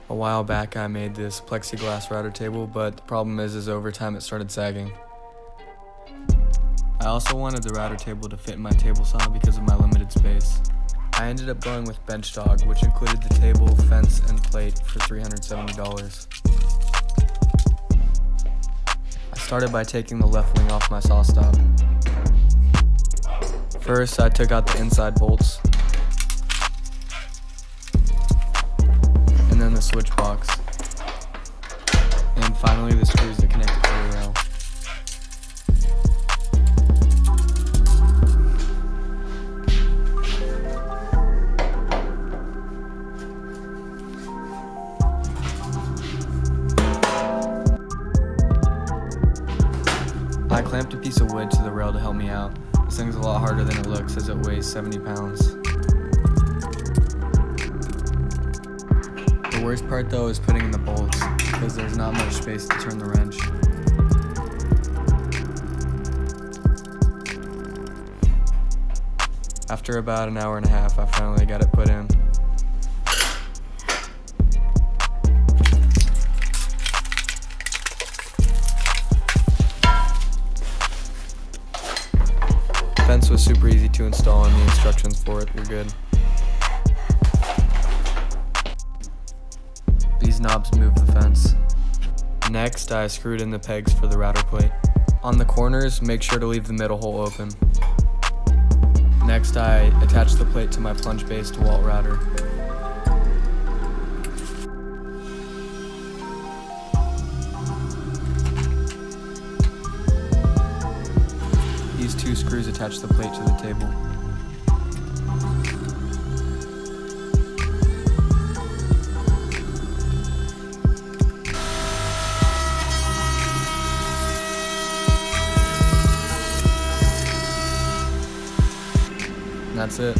A while back I made this plexiglass router table, but the problem is over time it started sagging. I also wanted the router table to fit in my table saw because of my limited space. I ended up going with Benchdog, which included the table, fence, and plate for $370. I started by taking the left wing off my saw stop. First, I took out the inside bolts, and then the switch box, and finally the screws that connect it to the rail. I clamped a piece of wood to the rail to help me out. This thing's a lot harder than it looks as it weighs 70 pounds. The worst part though is putting in the bolts, because there's not much space to turn the wrench. After about an hour and a half, I finally got it put in. The fence was super easy to install and the instructions for it were good. These knobs move the fence. Next, I screwed in the pegs for the router plate. On the corners, make sure to leave the middle hole open. Next, I attached the plate to my plunge-based DeWalt router. These two screws attach the plate to the table. And that's it.